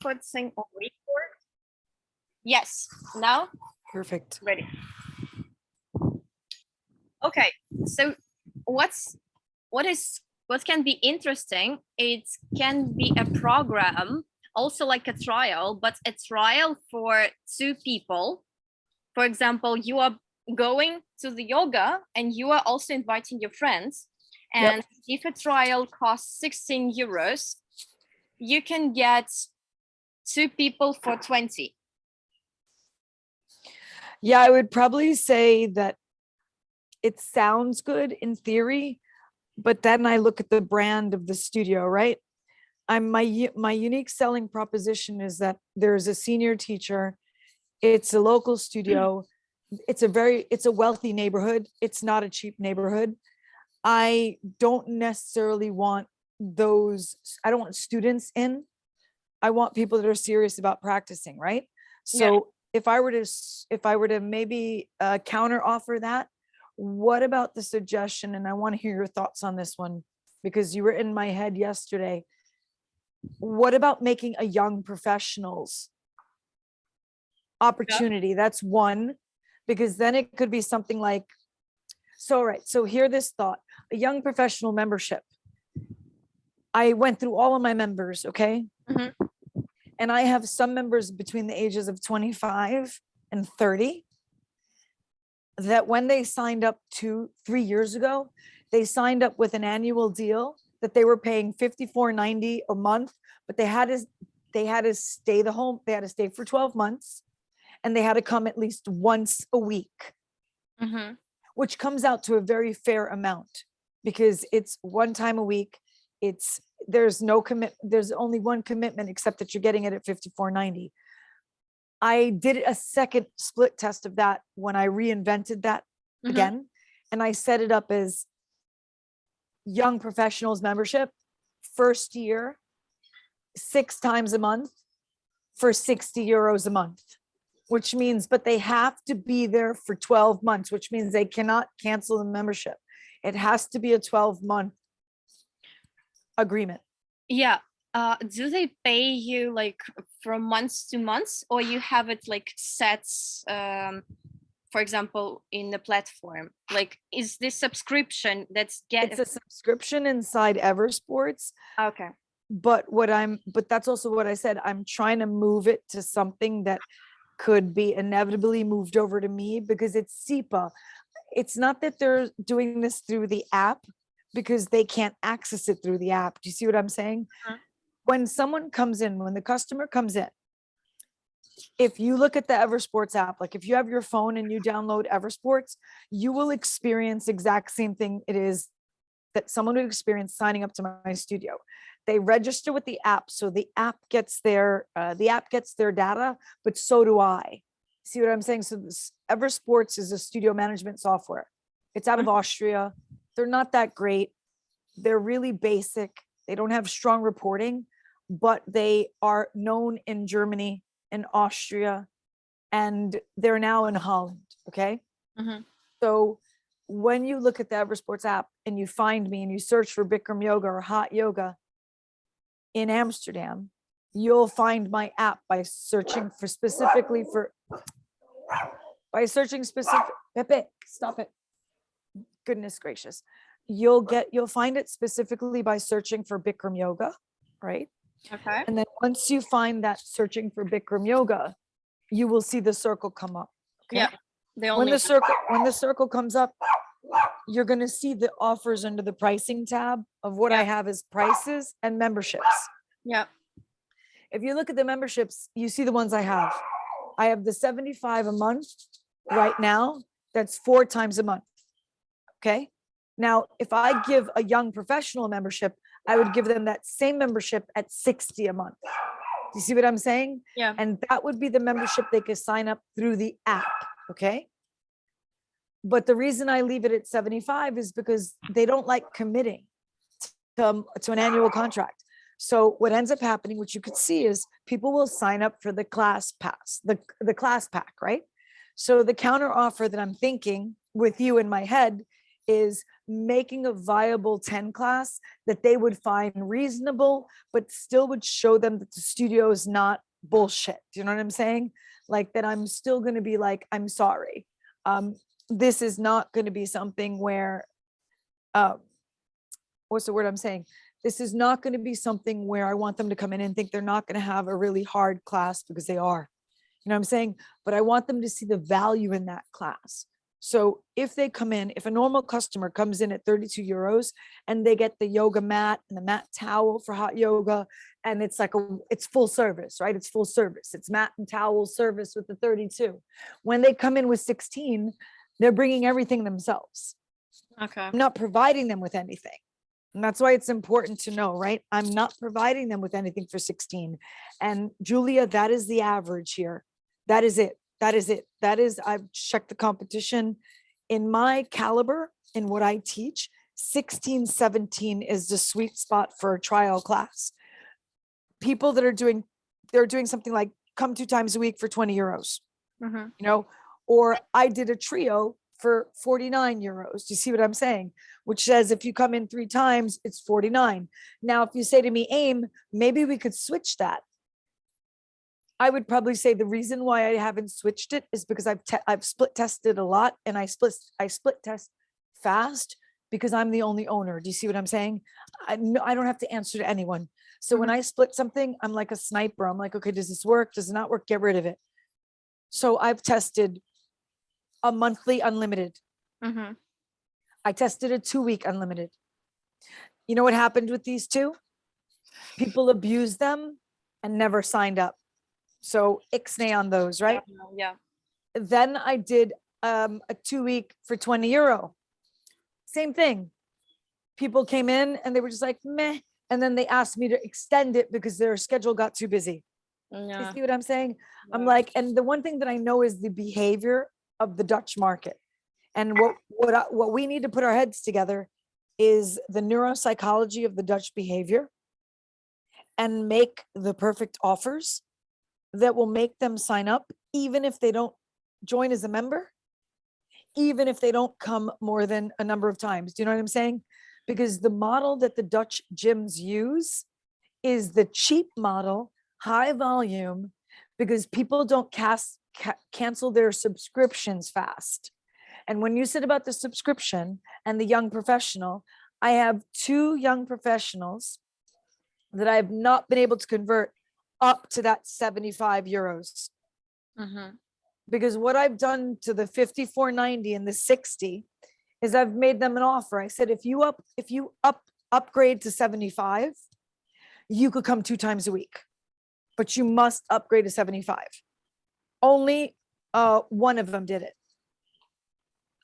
putting on record. Yes, now Perfect. ready. Okay, so what can be interesting, it can be a program, also like a trial, but a trial for two people. For example, you are going to the yoga and you are also inviting your friends. And if a trial costs 16 euros, you can get two people for 20. Yeah, I would probably say that it sounds good in theory, but then I look at the brand of the studio, right? My unique selling proposition is that there's a senior teacher. It's a local studio. It's a wealthy neighborhood. It's not a cheap neighborhood. I don't necessarily want I don't want students in. I want people that are serious about practicing, right? So if I were to maybe counter offer that, what about the suggestion? And I want to hear your thoughts on this one because you were in my head yesterday. What about making a young professionals opportunity? That's one, because then it could be something like, so hear this thought, a young professional membership. I went through all of my members, okay? And I have some members between the ages of 25 and 30 that when they signed up 2-3 years ago, they signed up with an annual deal that they were paying $54.90 a month, but they had to stay they had to stay for 12 months and they had to come at least once a week, which comes out to a very fair amount because it's one time a week. There's only one commitment except that you're getting it at $54.90. I did a second split test of that when I reinvented that again, and I set it up as young professionals membership, first year, 6 times a month for 60 euros a month, which means, but they have to be there for 12 months, which means they cannot cancel the membership. It has to be a 12-month agreement. Yeah. Do they pay you like from months to months, or you have it like sets, for example, in the platform? Like, is this subscription it's a subscription inside Eversports? Okay. But that's also what I said. I'm trying to move it to something that could be inevitably moved over to me because it's SEPA. It's not that they're doing this through the app because they can't access it through the app. Do you see what I'm saying? When someone comes in, when the customer comes in, if you look at the Eversports app, like if you have your phone and you download Eversports, you will experience exact same thing it is that someone would experience signing up to my studio. They register with the app, so the app gets their data, but so do I. See what I'm saying? So Eversports is a studio management software. It's out of Austria. They're not that great. They're really basic. They don't have strong reporting, but they are known in Germany and Austria, and they're now in Holland. Okay. So when you look at the Eversports app and you find me and you search for Bikram yoga or hot yoga in Amsterdam, you'll find my app by searching specific, Pepe, stop it. Goodness gracious. You'll find it specifically by searching for Bikram yoga, right? Okay. And then once you find that searching for Bikram yoga, you will see the circle come up. Okay. Yeah. When the circle comes up, you're going to see the offers under the pricing tab of what I have as prices and memberships. Yeah. If you look at the memberships, you see the ones I have. I have the 75 a month right now. That's 4 times a month. Okay. Now, if I give a young professional membership, I would give them that same membership at 60 a month. Do you see what I'm saying? Yeah. And that would be the membership they could sign up through the app. Okay. But the reason I leave it at 75 is because they don't like committing to an annual contract. So what ends up happening, which you could see, is people will sign up for the class pass, the class pack, right? So the counter offer that I'm thinking with you in my head is making a viable 10 class that they would find reasonable, but still would show them that the studio is not bullshit. Do you know what I'm saying? Like that I'm still going to be like, I'm sorry. This is not going to be something where, what's the word I'm saying? This is not going to be something where I want them to come in and think they're not going to have a really hard class, because they are. You know what I'm saying? But I want them to see the value in that class. So if they come in, if a normal customer comes in at 32 euros and they get the yoga mat and the mat towel for hot yoga, and it's like it's full service, right? It's full service. It's mat and towel service with the 32. When they come in with 16, they're bringing everything themselves. Okay. I'm not providing them with anything. And that's why it's important to know, right? I'm not providing them with anything for 16. And Julia, that is the average here. That is it. That is it. That is, I've checked the competition in my caliber, in what I teach. 16, 17 is the sweet spot for a trial class. People that are doing, they're doing something like come 2 times a week for 20 euros, Mhm. you know, or I did a trio for 49 euros. Do you see what I'm saying? Which says if you come in 3 times, it's 49. Now, if you say to me, AIM, maybe we could switch that. I would probably say the reason why I haven't switched it is because I've split tested a lot, and I split test fast because I'm the only owner. Do you see what I'm saying? I don't have to answer to anyone. So when I split something, I'm like a sniper. I'm like, okay, does this work? Does it not work? Get rid of it. So I've tested a monthly unlimited. Mhm. I tested a 2-week unlimited. You know what happened with these two? People abused them and never signed up. So ixnay on those, right? Yeah. Then I did a 2-week for 20 euro. Same thing. People came in and they were just like, meh. And then they asked me to extend it because their schedule got too busy. You Yeah. see what I'm saying? I'm Yeah. like, and the one thing that I know is the behavior of the Dutch market. And what we need to put our heads together is the neuropsychology of the Dutch behavior, and make the perfect offers that will make them sign up, even if they don't join as a member, even if they don't come more than a number of times. Do you know what I'm saying? Because the model that the Dutch gyms use is the cheap model, high volume, because people don't cancel their subscriptions fast. And when you said about the subscription and the young professional, I have 2 young professionals that I have not been able to convert up to that 75 euros. Mhm. Because what I've done to the 54.90 and the 60 is I've made them an offer. I said, if you upgrade to 75, you could come 2 times a week, but you must upgrade to 75. Only one of them did it.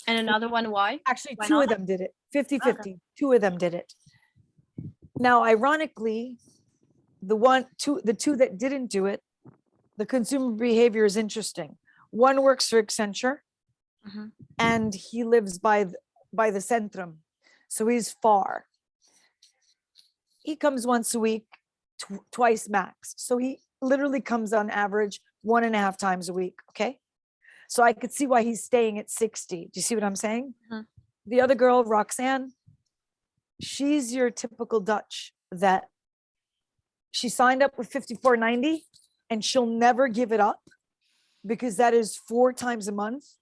And another one, why? Actually, Why 2 not? of them did it. 50-50. 2 of them did it. Now, ironically, the two that didn't do it, the consumer behavior is interesting. One works for Accenture, Mhm. and he lives by the Centrum, so he's far. He comes once a week, twice max. So he literally comes on average 1.5 times a week. Okay, so I could see why he's staying at 60. Do you see what I'm saying? Mhm. The other girl, Roxanne, she's your typical Dutch that she signed up with 54.90 and she'll never give it up, because that is 4 times a month.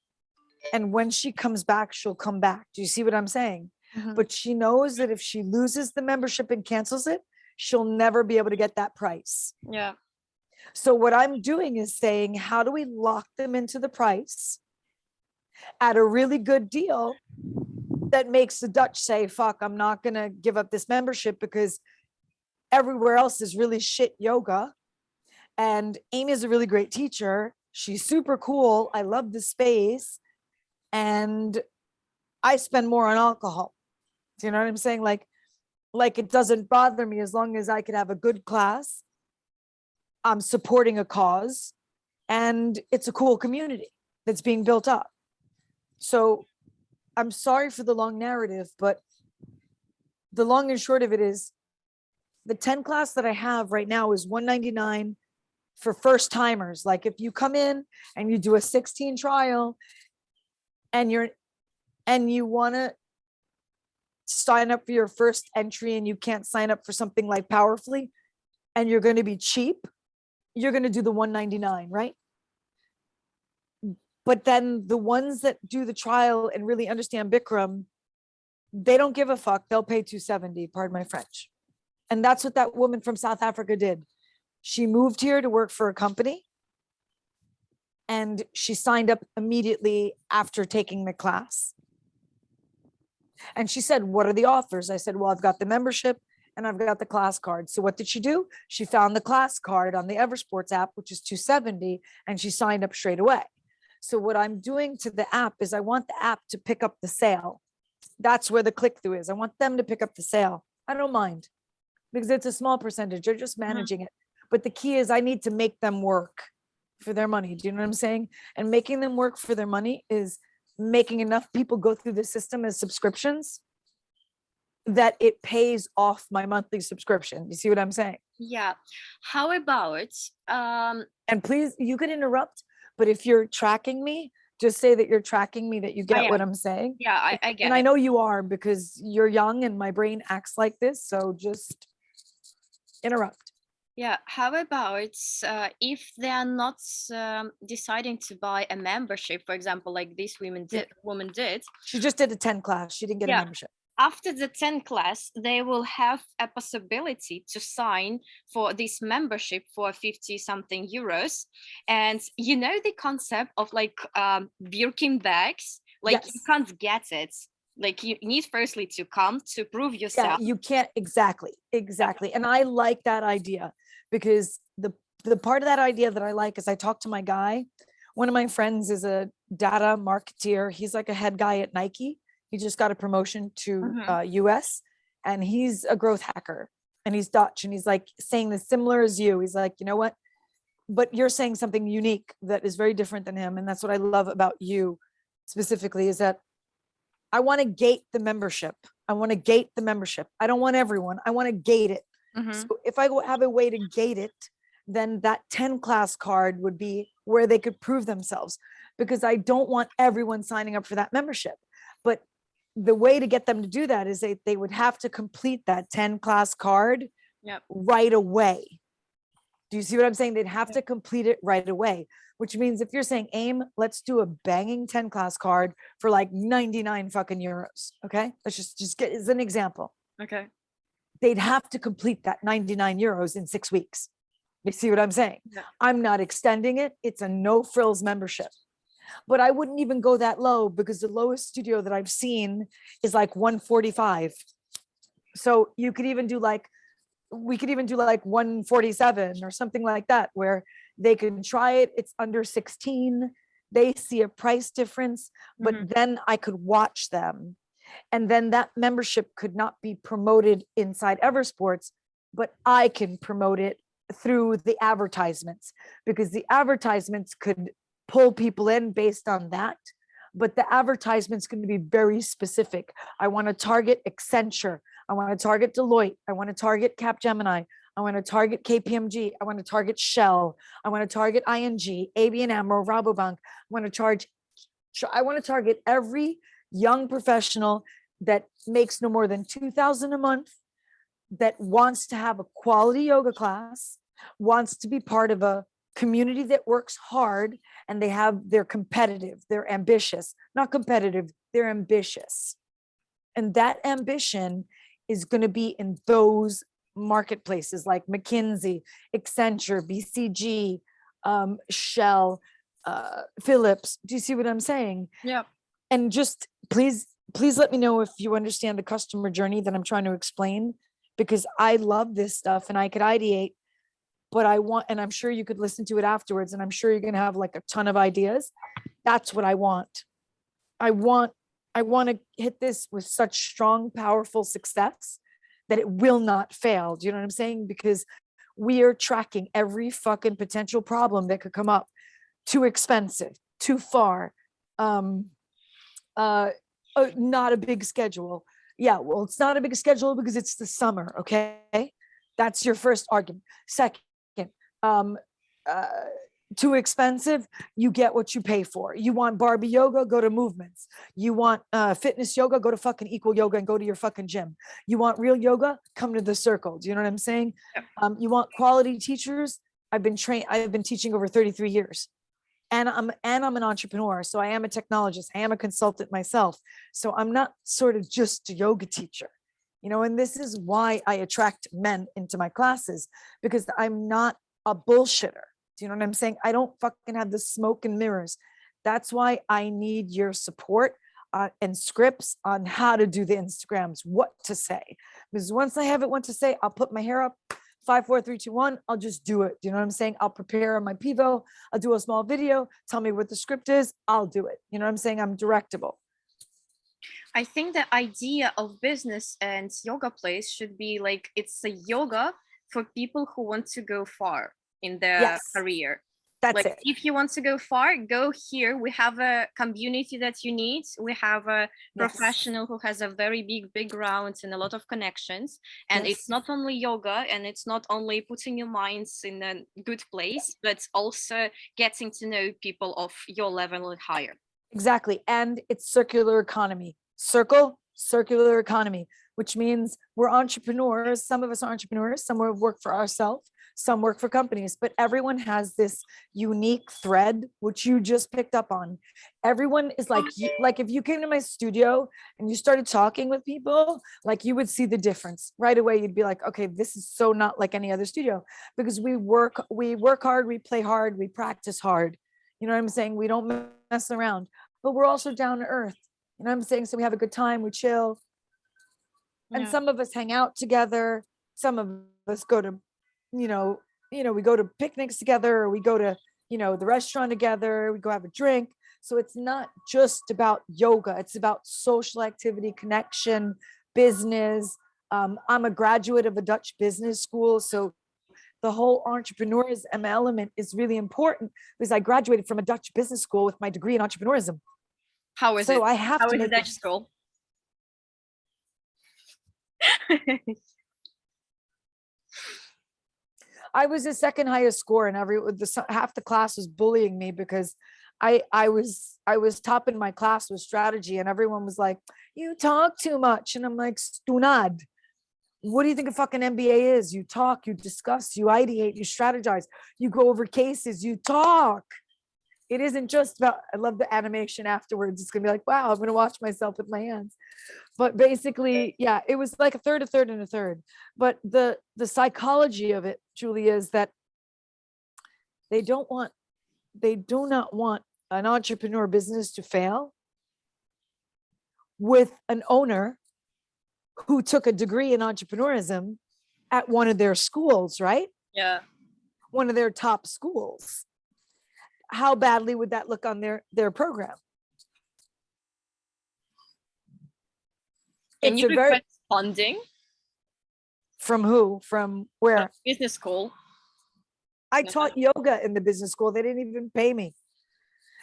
And when she comes back, she'll come back. Do you see what I'm saying? Mhm. But she knows that if she loses the membership and cancels it, she'll never be able to get that price. Yeah. So what I'm doing is saying, how do we lock them into the price at a really good deal that makes the Dutch say, fuck, I'm not going to give up this membership because everywhere else is really shit yoga. And Amy is a really great teacher. She's super cool. I love the space. And I spend more on alcohol. Do you know what I'm saying? Like it doesn't bother me as long as I could have a good class. I'm supporting a cause, and it's a cool community that's being built up. So I'm sorry for the long narrative, but the long and short of it is the 10 class that I have right now is 199 for first timers. Like if you come in and you do a 16 trial and you want to sign up for your first entry and you can't sign up for something like Powerfully and you're going to be cheap, you're going to do the 199, right? But then the ones that do the trial and really understand Bikram, they don't give a fuck. They'll pay 270, pardon my French. And that's what that woman from South Africa did. She moved here to work for a company and she signed up immediately after taking the class. And she said, what are the offers? I said, well, I've got the membership and I've got the class card. So what did she do? She found the class card on the Eversports app, which is 270, and she signed up straight away. So what I'm doing to the app is I want the app to pick up the sale. That's where the click through is. I want them to pick up the sale. I don't mind because it's a small percentage. They're just managing it. But the key is I need to make them work for their money. Do you know what I'm saying? And making them work for their money is making enough people go through the system as subscriptions that it pays off my monthly subscription. You see what I'm saying? Yeah. How about And please, you could interrupt, but if you're tracking me, just say that you're tracking me, that you get what I'm saying. Yeah, I get and it. I know you are because you're young and my brain acts like this. So just interrupt. Yeah. How about if they are not deciding to buy a membership, for example, like this woman did. She just did a 10 class. She didn't get a membership. After the 10 class, they will have a possibility to sign for this membership for 50 something euros. And you know the concept of like Birkin bags, like you can't get it. Like you need firstly to come to prove yourself. Yeah, you can't. Exactly. And I like that idea because the part of that idea that I like is I talked to my guy. One of my friends is a data marketeer. He's like a head guy at Nike. He just got a promotion to US and he's a growth hacker and he's Dutch. And he's like saying this similar as you. He's like, you know what? But you're saying something unique that is very different than him. And that's what I love about you specifically is that I want to gate the membership. I want to gate the membership. I don't want everyone. I want to gate it. So if I have a way to gate it, then that 10 class card would be where they could prove themselves because I don't want everyone signing up for that membership. But the way to get them to do that is they would have to complete that 10 class card right away. Do you see what I'm saying? They'd have to complete it right away, which means if you're saying, AIM, let's do a banging 10 class card for like 99 fucking euros. Okay. Let's just get as an example. Okay. They'd have to complete that 99 euros in 6 weeks. You see what I'm saying? Yeah. I'm not extending it. It's a no frills membership. But I wouldn't even go that low because the lowest studio that I've seen is like 145. So you could even do like, we could even do like 147 or something like that, where they can try it. It's under 16. They see a price difference, but then I could watch them. And then that membership could not be promoted inside Eversports, but I can promote it through the advertisements because the advertisements could pull people in based on that. But the advertisement's going to be very specific. I want to target Accenture. I want to target Deloitte. I want to target Capgemini. I want to target KPMG. I want to target Shell. I want to target ING, ABN AMRO, Rabobank. I want to target every young professional that makes no more than 2,000 a month, that wants to have a quality yoga class, wants to be part of a community that works hard, and they're competitive, they're ambitious, not competitive, they're ambitious. And that ambition is going to be in those marketplaces like McKinsey, Accenture, BCG, Shell, Philips. Do you see what I'm saying? Yeah. And just please let me know if you understand the customer journey that I'm trying to explain, because I love this stuff and I could ideate, but and I'm sure you could listen to it afterwards and I'm sure you're going to have like a ton of ideas. That's what I want. I want to hit this with such strong, powerful success that it will not fail. Do you know what I'm saying? Because we are tracking every fucking potential problem that could come up. Too expensive, too far, not a big schedule. Yeah, well, it's not a big schedule because it's the summer, okay? That's your first argument. Second, too expensive, you get what you pay for. You want Barbie yoga, go to Movements. You want fitness yoga, go to fucking Equal Yoga and go to your fucking gym. You want real yoga, come to the Circle. Do you know what I'm saying? Yep. You want quality teachers. I've been teaching over 33 years. And I'm an entrepreneur. So I am a technologist. I am a consultant myself. So I'm not sort of just a yoga teacher, and this is why I attract men into my classes, because I'm not a bullshitter. Do you know what I'm saying? I don't fucking have the smoke and mirrors. That's why I need your support and scripts on how to do the Instagrams, what to say. Because once I have it, what to say, I'll put my hair up, 5, 4, 3, 2, 1. I'll just do it. Do you know what I'm saying? I'll prepare my Pivo. I'll do a small video. Tell me what the script is. I'll do it. You know what I'm saying? I'm directable. I think the idea of business and yoga place should be like, it's a yoga for people who want to go far in their Yes. career. That's Like, it. if you want to go far, go here. We have a community that you need. We have a Yes. professional who has a very big background and a lot of connections. And Yes. it's not only yoga, and it's not only putting your minds in a good place, but also getting to know people of your level and higher. Exactly. And it's circular economy. Circular economy, which means we're entrepreneurs. Some of us are entrepreneurs, some work for ourselves, some work for companies, but everyone has this unique thread, which you just picked up on. Everyone is like if you came to my studio and you started talking with people, like you would see the difference right away. You'd be like, okay, this is so not like any other studio, because we work hard, we play hard, we practice hard. You know what I'm saying? We don't mess around, but we're also down to earth. You know what I'm saying? So we have a good time, we chill. And Yeah. some of us hang out together. Some of us go to, we go to picnics together, or we go to, the restaurant together, we go have a drink. So it's not just about yoga. It's about social activity, connection, business. I'm a graduate of a Dutch business school. So the whole entrepreneurism element is really important, because I graduated from a Dutch business school with my degree in entrepreneurism. How is So it? I have How to is the make Dutch it. school? I was the second highest score, and half the class was bullying me because I was top in my class with strategy, and everyone was like, "You talk too much," and I'm like, "Stunad. What do you think a fucking MBA is? You talk, you discuss, you ideate, you strategize, you go over cases, you talk. It isn't just about." I love the animation afterwards. It's gonna be like, wow, I'm gonna watch myself with my hands. But basically, yeah, it was like a third, and a third. But the psychology of it, Julia, is that they do not want an entrepreneur business to fail with an owner who took a degree in entrepreneurism at one of their schools, right? Yeah. One of their top schools. How badly would that look on their program? Can It's you a very request funding? From who? From where? Business school. I Yeah. taught yoga in the business school. They didn't even pay me.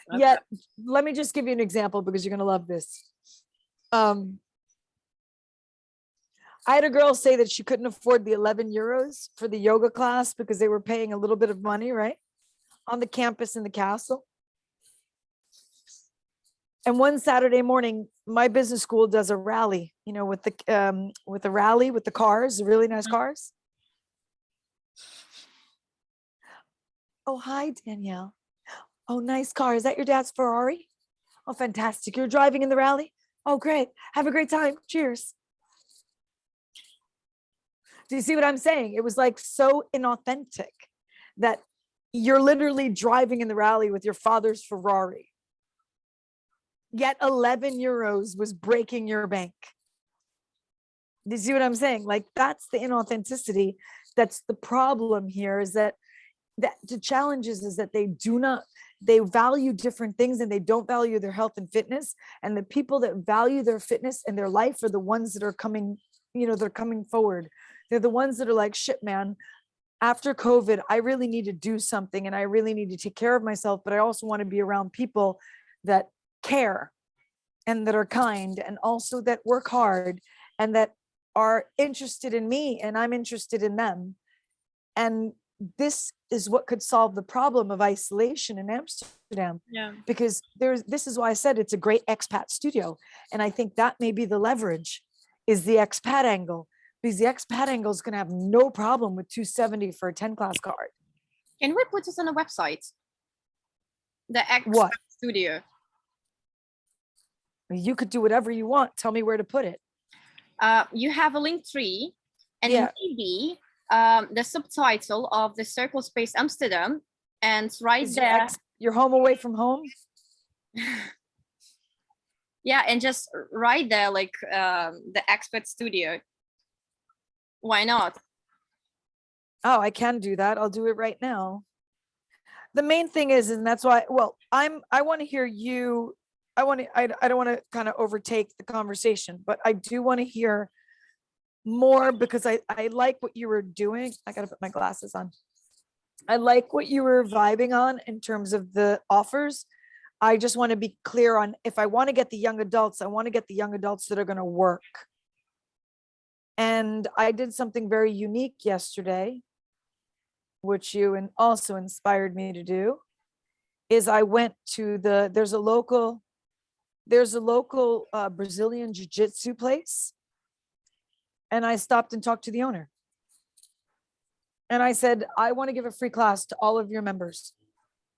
Okay. Yet, let me just give you an example, because you're gonna love this. I had a girl say that she couldn't afford the 11 euros for the yoga class because they were paying a little bit of money, right? On the campus in the castle. And one Saturday morning, my business school does a rally, with the rally with the cars, the really nice cars. Oh, hi, Danielle. Oh, nice car. Is that your dad's Ferrari? Oh, fantastic. You're driving in the rally? Oh, great. Have a great time. Cheers. Do you see what I'm saying? It was like so inauthentic that you're literally driving in the rally with your father's Ferrari. Yet 11 euros was breaking your bank. Do you see what I'm saying? Like, that's the inauthenticity. That's the problem here, is that the challenge is that they value different things, and they don't value their health and fitness. And the people that value their fitness and their life are the ones that are coming, they're coming forward. They're the ones that are like, shit, man, after COVID, I really need to do something, and I really need to take care of myself. But I also want to be around people that care and that are kind, and also that work hard, and that are interested in me, and I'm interested in them. And this is what could solve the problem of isolation in Amsterdam. Yeah. Because this is why I said it's a great expat studio. And I think that may be the leverage, is the expat angle, because the expat angle is going to have no problem with 270 for a 10 class card. Can we put this on a website? The expat What? studio. You could do whatever you want. Tell me where to put it. You have a link tree, and Yeah. maybe the subtitle of the Circle Space Amsterdam, and right Is there, your home away from home? yeah, and just right there, like the expat studio. Why not? Oh, I can do that. I'll do it right now. The main thing is, and that's why, well, I want to hear you. I don't want to kind of overtake the conversation, but I do want to hear more, because I like what you were doing. I got to put my glasses on. I like what you were vibing on in terms of the offers. I just want to be clear on, if I want to get the young adults, I want to get the young adults that are going to work. And I did something very unique yesterday, which you also inspired me to do, is I went to there's a local Brazilian jiu-jitsu place. And I stopped and talked to the owner. And I said, I want to give a free class to all of your members.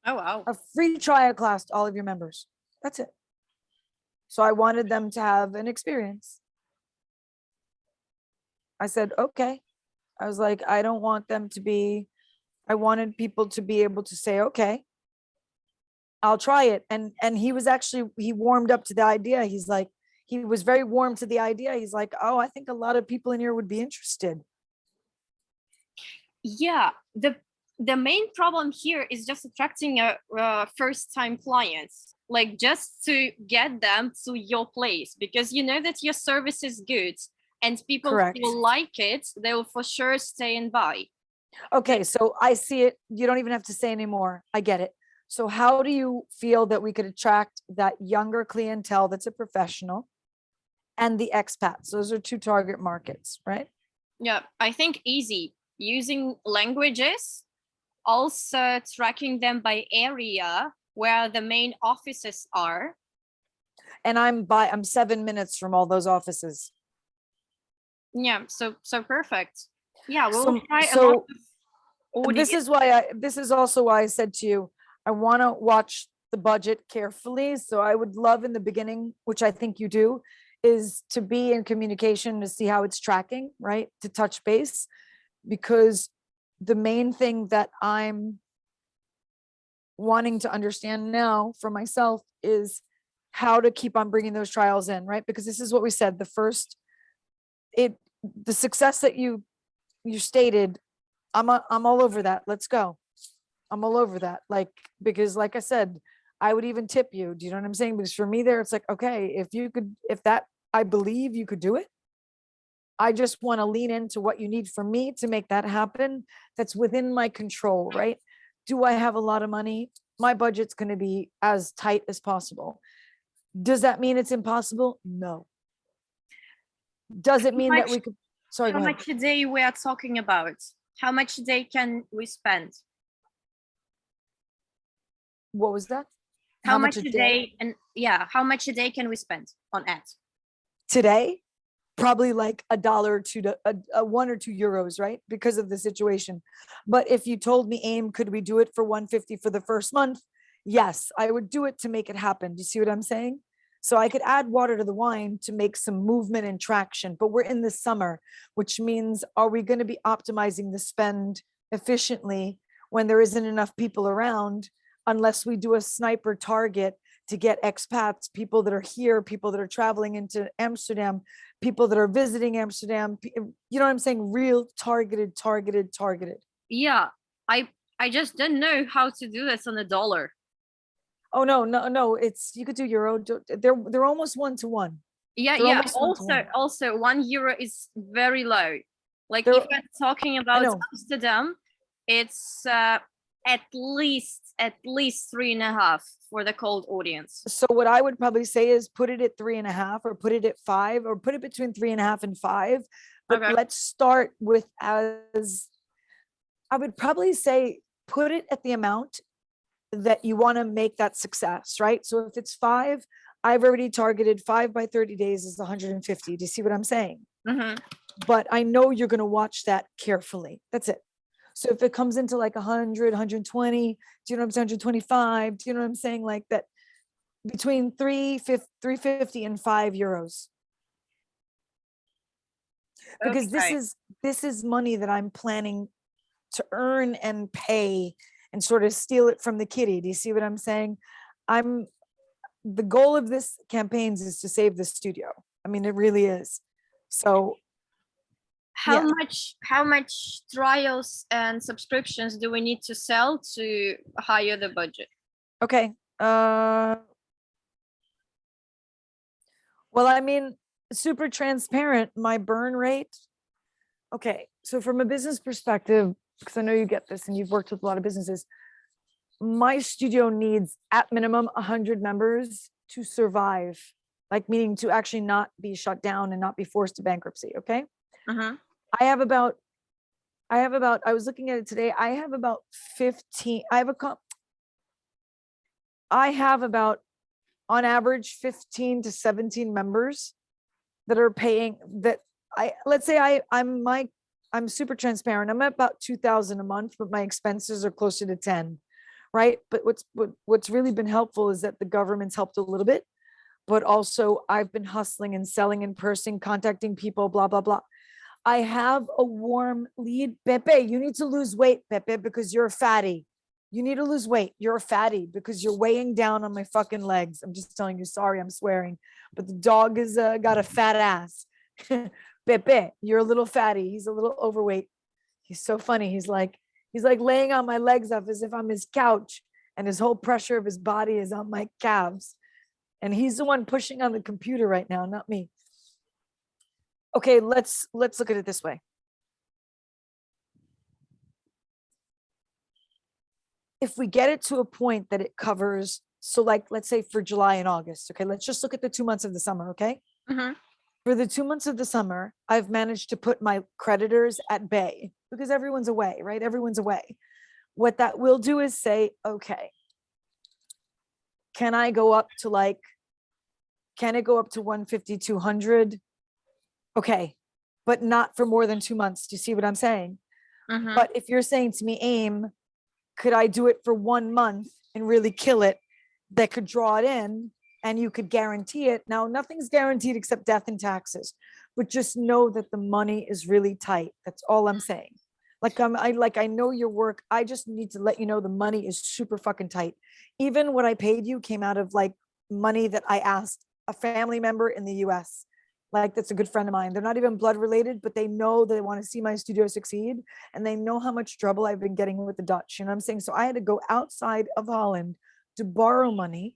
Oh, wow. A free trial class to all of your members. That's it. So I wanted them to have an experience. I said, okay. I was like, I don't want them to be, I wanted people to be able to say, okay, I'll try it. And he was actually, he warmed up to the idea. He's like, he was very warm to the idea. He's like, oh, I think a lot of people in here would be interested. Yeah, the main problem here is just attracting a first-time clients, like just to get them to your place, because you know that your service is good and people Correct. will like it, they will for sure stay and buy. Okay, so I see it. You don't even have to say anymore. I get it. So how do you feel that we could attract that younger clientele that's a professional and the expats? Those are two target markets, right? Yeah, I think easy. Using languages, also tracking them by area where the main offices are. And I'm 7 minutes from all those offices. Yeah, so perfect. Yeah, we'll So- try a so lot of audience. this is also why I said to you, I want to watch the budget carefully. So I would love in the beginning, which I think you do, is to be in communication to see how it's tracking, right? To touch base, because the main thing that I'm wanting to understand now for myself is how to keep on bringing those trials in, right? Because this is what we said, the success that you stated, I'm all over that. Let's go. I'm all over that. Like, because like I said, I would even tip you. Do you know what I'm saying? Because for me there, it's like, okay, I believe you could do it. I just want to lean into what you need from me to make that happen. That's within my control, right? Do I have a lot of money? My budget's going to be as tight as possible. Does that mean it's impossible? No. Does it mean that we could, sorry, go How ahead. much a day we are talking about? How much a day can we spend? What was that? How much a day? And yeah, how much a day can we spend on ads? Today? Probably like $1 or $2, a 1 or 2 euros, right? Because of the situation. But if you told me, AIM, could we do it for 150 for the first month? Yes, I would do it to make it happen. Do you see what I'm saying? So I could add water to the wine to make some movement and traction, but we're in the summer, which means, are we going to be optimizing the spend efficiently when there isn't enough people around, unless we do a sniper target to get expats, people that are here, people that are traveling into Amsterdam, people that are visiting Amsterdam, you know what I'm saying? Real targeted. Yeah, I just don't know how to do this on a dollar. Oh, no. You could do euro. They're almost 1-to-1. Yeah, They're yeah. almost 1-to-1. Also, €1 is very low. Like They're- if we're talking about know. Amsterdam, it's at least 3.5 for the cold audience. So what I would probably say is put it at 3.5, or put it at 5, or put it between 3.5 and 5. But Okay. let's start with, I would probably say put it at the amount that you want to make that success, right? So if it's 5, I've already targeted 5 by 30 days is 150. Do you see what I'm saying? Mhm. But I know you're going to watch that carefully. That's it. So if it comes into like 100, 120, do you know what I'm saying? 125, do you know what I'm saying? Like that between 350 and €5. Because Okay. this is money that I'm planning to earn and pay and sort of steal it from the kitty. Do you see what I'm saying? I'm The goal of this campaigns is to save the studio. I mean, it really is. So How yeah, much trials and subscriptions do we need to sell to hire the budget? okay. Well, I mean, super transparent, my burn rate. Okay, so from a business perspective, because I know you get this and you've worked with a lot of businesses, my studio needs at minimum 100 members to survive, like meaning to actually not be shut down and not be forced to bankruptcy. Okay. Mhm. I have about, I was looking at it today. I have about 15, I have about on average 15 to 17 members that are paying that let's say I'm super transparent. I'm at about 2,000 a month, but my expenses are closer to 10, right? But what's really been helpful is that the government's helped a little bit, but also I've been hustling and selling in person, contacting people, blah, blah, blah. I have a warm lead. Pepe, you need to lose weight, Pepe, because you're a fatty. You need to lose weight. You're a fatty because you're weighing down on my fucking legs. I'm just telling you, sorry, I'm swearing. But the dog is got a fat ass. Pepe, you're a little fatty. He's a little overweight. He's so funny. He's like laying on my legs up as if I'm his couch, and his whole pressure of his body is on my calves. And he's the one pushing on the computer right now, not me. Okay, let's look at it this way. If we get it to a point that it covers, so like let's say for July and August, okay, let's just look at the 2 months of the summer, okay? Mhm. For the 2 months of the summer, I've managed to put my creditors at bay because everyone's away, right? Everyone's away. What that will do is say, okay, can I go up to like, can it go up to 150, 200? Okay, but not for more than 2 months. Do you see what I'm saying? Mhm. But if you're saying to me, aim, could I do it for 1 month and really kill it? That could draw it in and you could guarantee it. Now, nothing's guaranteed except death and taxes, but just know that the money is really tight. That's all I'm saying. I know your work. I just need to let you know the money is super fucking tight. Even what I paid you came out of like money that I asked a family member in the US. Like that's a good friend of mine. They're not even blood related, but they know they want to see my studio succeed, and they know how much trouble I've been getting with the Dutch. You know what I'm saying? So I had to go outside of Holland to borrow money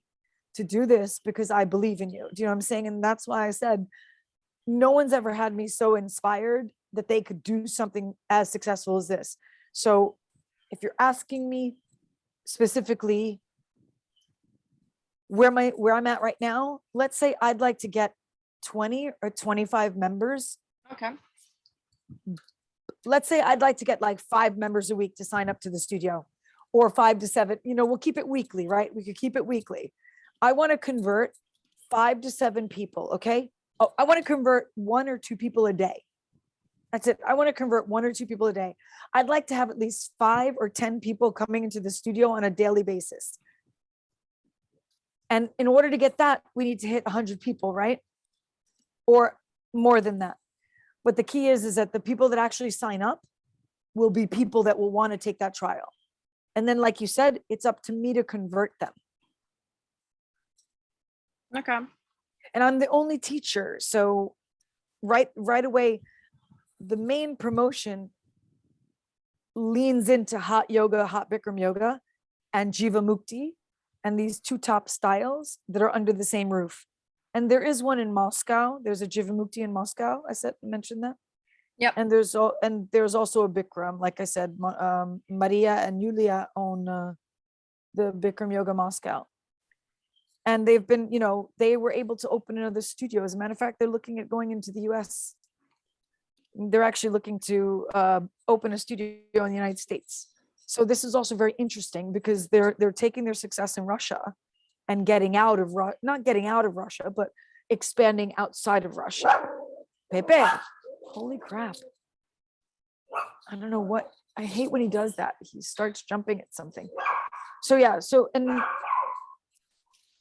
to do this because I believe in you. Do you know what I'm saying? And that's why I said no one's ever had me so inspired that they could do something as successful as this. So if you're asking me specifically where I'm at right now, let's say I'd like to get 20 or 25 members. Okay. Let's say I'd like to get like 5 members a week to sign up to the studio, or 5 to 7, we'll keep it weekly, right? We could keep it weekly. I want to convert 5 to 7 people. Okay. Oh, I want to convert 1 or 2 people a day. That's it. I want to convert 1 or 2 people a day. I'd like to have at least 5 or 10 people coming into the studio on a daily basis. And in order to get that, we need to hit 100 people, right? Or more than that. But the key is that the people that actually sign up will be people that will want to take that trial. And then, like you said, it's up to me to convert them. Okay. And I'm the only teacher. So right away, the main promotion leans into hot yoga, hot Bikram yoga, and Jiva Mukti, and these 2 top styles that are under the same roof. And there is one in Moscow. There's a Jiva Mukti in Moscow. Mentioned that. Yep. And there's also a Bikram. Like I said, Maria and Yulia own the Bikram Yoga Moscow. And they've been, they were able to open another studio. As a matter of fact, they're looking at going into the US. They're actually looking to open a studio in the United States. So this is also very interesting because they're taking their success in Russia and getting out of not getting out of Russia, but expanding outside of Russia. Pepe, holy crap. I don't know what, I hate when he does that. He starts jumping at something. So yeah, and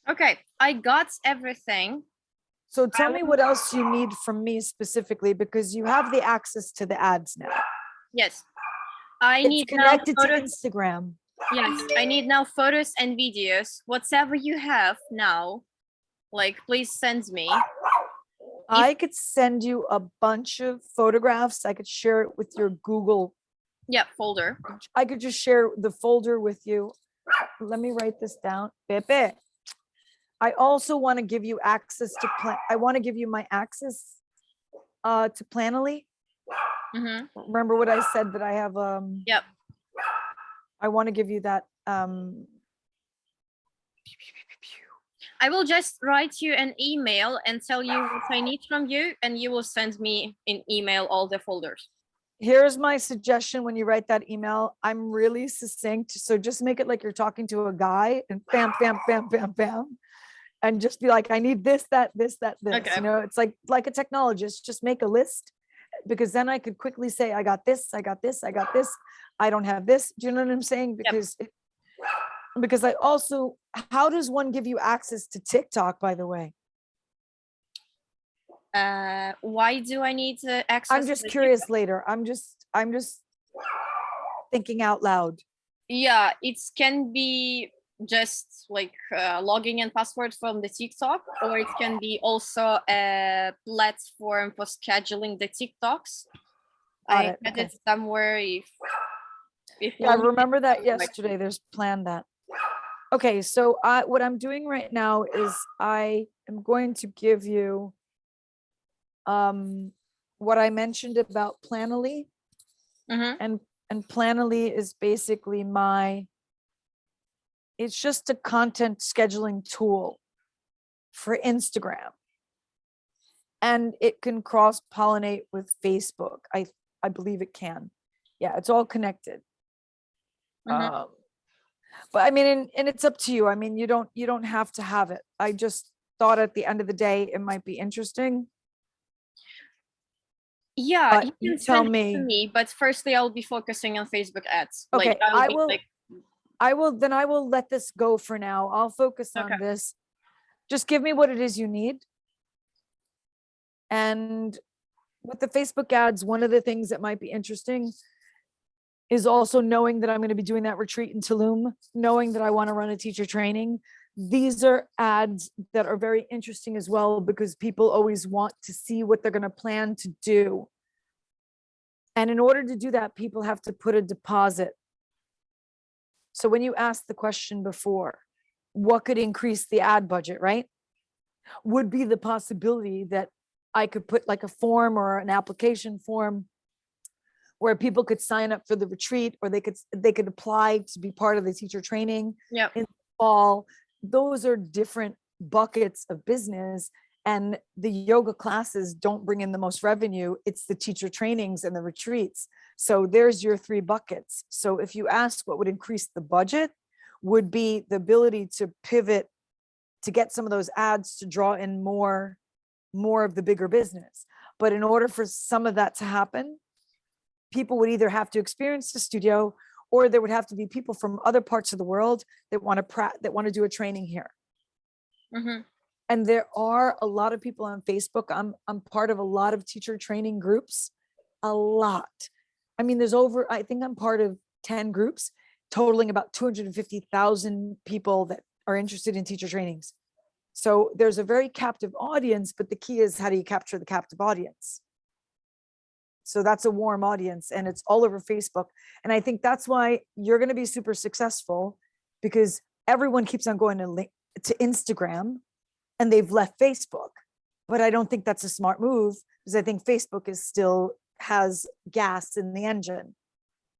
Okay, I got everything. so tell me what else you need from me specifically, because you have the access to the ads now. Yes, I It's need connected now to photos. Instagram. Yes, I need now photos and videos. Whatever you have now, like please send me. I could send you a bunch of photographs. I could share it with your Google. Yeah, folder. I could just share the folder with you. Let me write this down. Pepe. I also want to give you access to I want to give you my access to Planoly. Mm-hmm. Remember what I said that I have Yep. I want to give you that I will just write you an email and tell you what I need from you, and you will send me in email all the folders. Here's my suggestion when you write that email. I'm really succinct, so just make it like you're talking to a guy and bam, bam, bam, bam, bam. And just be like, I need this, that, this, that, this. Okay. You know, it's like a technologist, just make a list, because then I could quickly say, I got this, I got this, I got this. I don't have this. Do you know what I'm saying? Because I also, how does one give you access to TikTok, by the way? Why do I need access? I'm just curious later. I'm just thinking out loud. Yeah, it can be just like logging in password from the TikTok, or it can be also a platform for scheduling the TikToks. I had it somewhere. If yeah, I remember that yesterday. There's planned that. Okay, so what I'm doing right now is I am going to give you what I mentioned about Planoly. Mm-hmm. And Planoly is basically it's just a content scheduling tool for Instagram. And it can cross pollinate with Facebook. I believe it can. Yeah, it's all connected. Mm-hmm. But I mean, and it's up to you. I mean, you don't have to have it. I just thought at the end of the day, it might be interesting. Yeah, But you can tell send it to me, but firstly, I'll be focusing on Facebook ads. Okay, like, I will let this go for now. I'll focus on this. Just give me what it is you need. And with the Facebook ads, one of the things that might be interesting is also knowing that I'm going to be doing that retreat in Tulum, knowing that I want to run a teacher training. These are ads that are very interesting as well, because people always want to see what they're going to plan to do. And in order to do that, people have to put a deposit. So when you asked the question before, what could increase the ad budget, right? Would be the possibility that I could put like a form or an application form where people could sign up for the retreat, or they could apply to be part of the teacher training in the fall. Those are different buckets of business, and the yoga classes don't bring in the most revenue. It's the teacher trainings and the retreats. So there's your 3 buckets. So if you ask what would increase the budget, would be the ability to pivot to get some of those ads to draw in more of the bigger business. But in order for some of that to happen, people would either have to experience the studio, or there would have to be people from other parts of the world that want to do a training here. Mm-hmm. And there are a lot of people on Facebook. I'm part of a lot of teacher training groups, a lot. I mean, I think I'm part of 10 groups totaling about 250,000 people that are interested in teacher trainings. So there's a very captive audience, but the key is, how do you capture the captive audience? So that's a warm audience, and it's all over Facebook. And I think that's why you're going to be super successful, because everyone keeps on going to Instagram and they've left Facebook. But I don't think that's a smart move, because I think Facebook still has gas in the engine.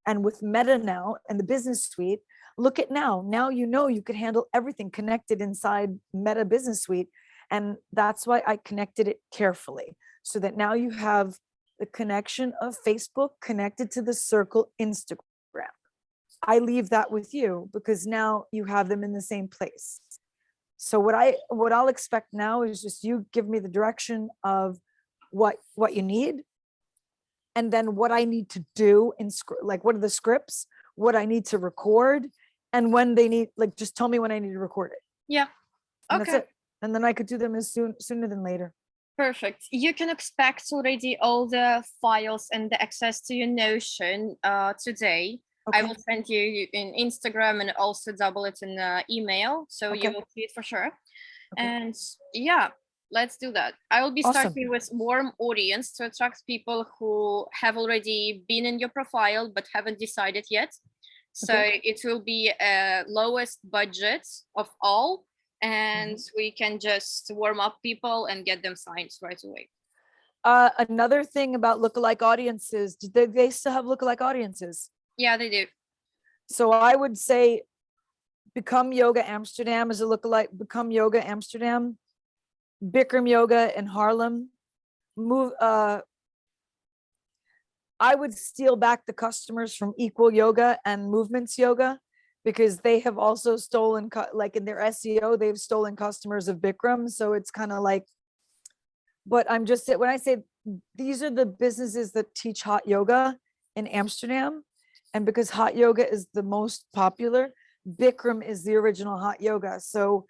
And with Meta now and the business suite, look at now you could handle everything connected inside Meta Business Suite. And that's why I connected it carefully, so that now you have the connection of Facebook connected to the Circle Instagram. I leave that with you because now you have them in the same place. So what I'll expect now is just you give me the direction of what you need, and then what I need to do in like what are the scripts, what I need to record, and when they need, like just tell me when I need to record it. Yeah. And Okay. that's it. And then I could do them as sooner than later. Perfect. You can expect already all the files and the access to your Notion today. I Okay. will send you in Instagram and also double it in email, so you Okay. will see it for sure. Okay. And yeah, let's do that. I will be Awesome. starting with warm audience to attract people who have already been in your profile but haven't decided yet. So it will be lowest budget of all, and we can just warm up people and get them signed right away. Another thing about lookalike audiences, do they still have lookalike audiences? Yeah, they do. So I would say Become Yoga Amsterdam is a lookalike. Become Yoga Amsterdam, Bikram Yoga in Harlem. I would steal back the customers from Equal Yoga and Movements Yoga because they have also stolen, like in their SEO, they've stolen customers of Bikram. So it's kind of like, but I'm just, when I say these are the businesses that teach hot yoga in Amsterdam, and because hot yoga is the most popular, Bikram is the original hot yoga. So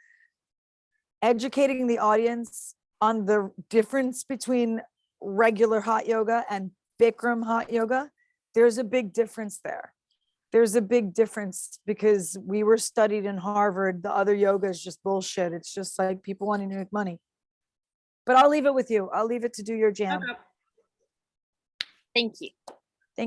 educating the audience on the difference between regular hot yoga and Bikram hot yoga, there's a big difference there. There's a big difference because we were studied in Harvard. The other yoga is just bullshit. It's just like people wanting to make money. But I'll leave it with you. I'll leave it to do your jam. Okay. Thank you.